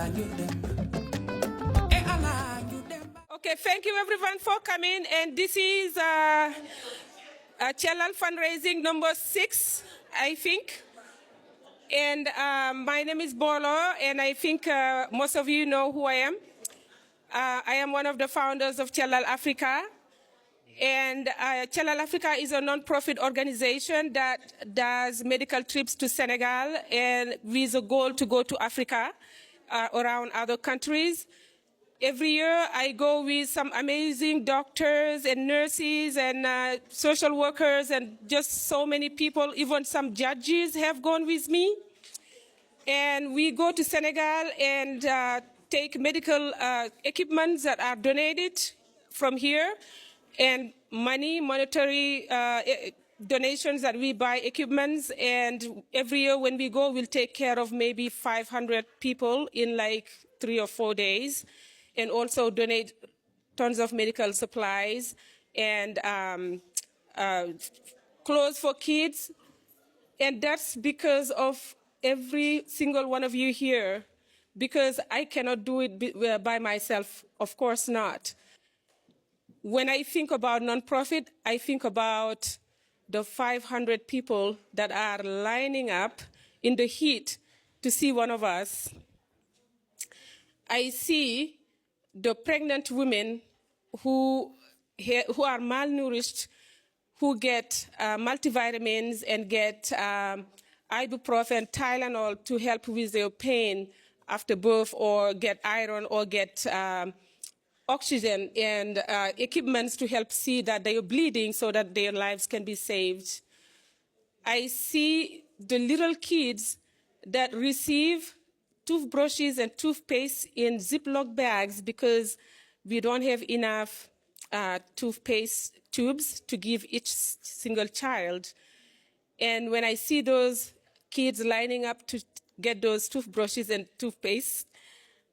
Okay, thank you everyone for coming. And this is Cellal Fundraising number 6, I think. And my name is Bolo, and I think most of you know who I am. I am one of the founders of Cellal Africa. And Cellal Africa is a non-profit organization that does medical trips to Senegal and with a goal to go to Africa, around other countries. Every year I go with some amazing doctors and nurses and social workers and just so many people, even some judges have gone with me. And we go to Senegal and take medical equipments that are donated from here and monetary donations that we buy equipments. And every year when we go, we'll take care of maybe 500 people in like 3 or 4 days, and also donate tons of medical supplies and clothes for kids. And that's because of every single one of you here, because I cannot do it by myself, of course not. When I think about nonprofit, I think about the 500 people that are lining up in the heat to see one of us. I see the pregnant women who are malnourished, who get multivitamins and get ibuprofen, Tylenol to help with their pain after birth, or get iron, or get oxygen and equipments to help see that they are bleeding so that their lives can be saved. I see the little kids that receive toothbrushes and toothpaste in Ziploc bags because we don't have enough toothpaste tubes to give each single child. And when I see those kids lining up to get those toothbrushes and toothpaste,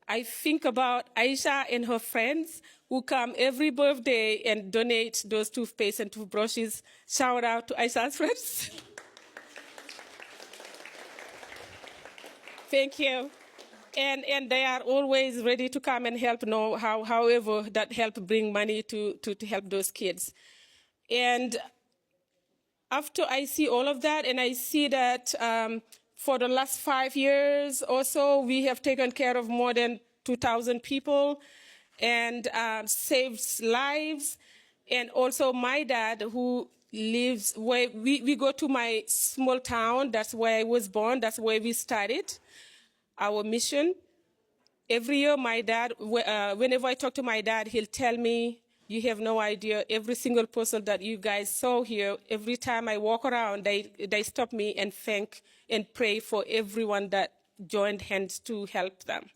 I think about Aisha and her friends who come every birthday and donate those toothpaste and toothbrushes. Shout out to Aisha's friends. Thank you. And they are always ready to come and help, however that help bring money to help those kids. And after I see all of that, and I see that for the last 5 years or so, we have taken care of more than 2,000 people and saved lives. And also my dad, who lives where we go to my small town, that's where I was born, that's where we started our mission. Every year, my dad, whenever I talk to my dad, he'll tell me, you have no idea, every single person that you guys saw here, every time I walk around, they stop me and thank and pray for everyone that joined hands to help them.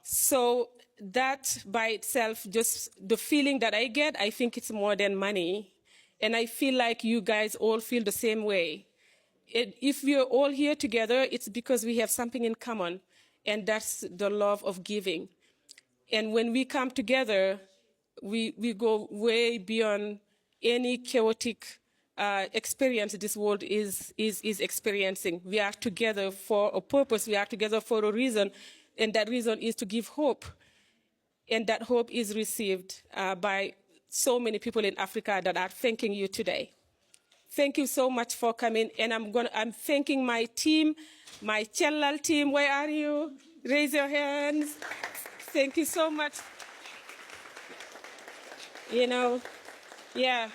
So that by itself, just the feeling that I get, I think it's more than money. And I feel like you guys all feel the same way. If we're all here together, it's because we have something in common, and that's the love of giving. And when we come together, we go way beyond any chaotic experience this world is experiencing. We are together for a purpose, we are together for a reason, and that reason is to give hope. And that hope is received by so many people in Africa that are thanking you today. Thank you so much for coming, and I'm thanking my team, my Cellal team. Where are you? Raise your hands. Thank you so much. You know, yeah,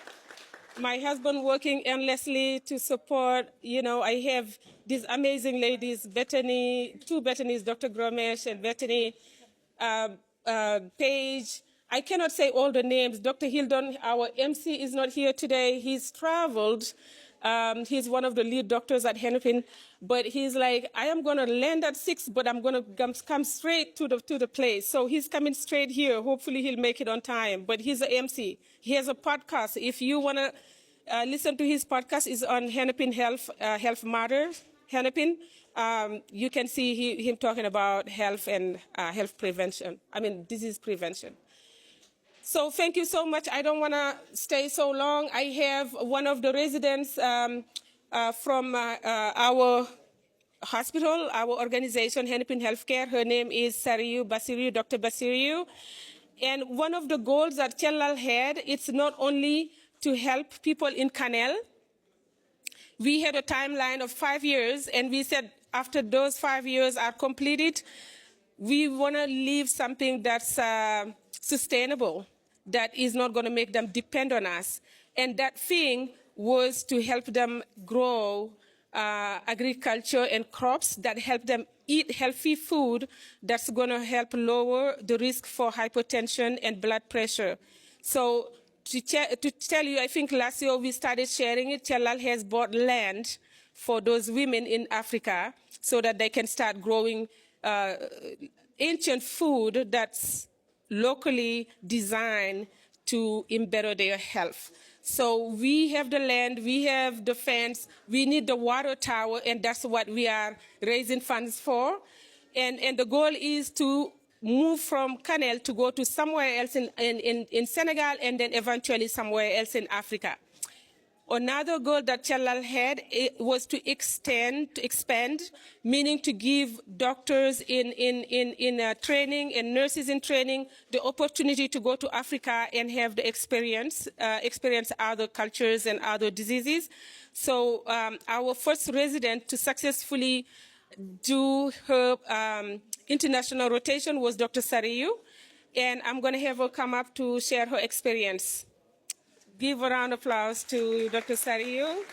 my husband working endlessly to support. You know, I have these amazing ladies, Bethany, 2 Bethany's, Dr. Gromesh and Bethany Page. I cannot say all the names. Dr. Hildon, our MC, is not here today. He's traveled. He's one of the lead doctors at Hennepin. But he's like, I am going to land at 6, but I'm going to come straight to the place. So he's coming straight here. Hopefully he'll make it on time. But he's an MC. He has a podcast. If you want to listen to his podcast, it's on Hennepin Health Matters, Hennepin. You can see him talking about health and health prevention. Disease prevention. So thank you so much. I don't want to stay so long. I have one of the residents from our hospital, our organization, Hennepin Healthcare. Her name is Sariu Basiriu, Dr. Basiriu. And one of the goals that Cellal had, it's not only to help people in Canel. We had a timeline of 5 years, and we said after those 5 years are completed, we want to leave something that's sustainable, that is not going to make them depend on us. And that thing was to help them grow agriculture and crops that help them eat healthy food that's going to help lower the risk for hypertension and blood pressure. So to tell you, I think last year we started sharing it. Cellal has bought land for those women in Africa so that they can start growing ancient food that's locally designed to better their health. So we have the land, we have the fence, we need the water tower, and that's what we are raising funds for. And the goal is to move from Canel to go to somewhere else in Senegal, and then eventually somewhere else in Africa. Another goal that Cellal had was to expand, meaning to give doctors in training and nurses in training the opportunity to go to Africa and have the experience other cultures and other diseases. So our first resident to successfully do her international rotation was Dr. Sariu, and I'm going to have her come up to share her experience. Give a round of applause to Dr. Sariu.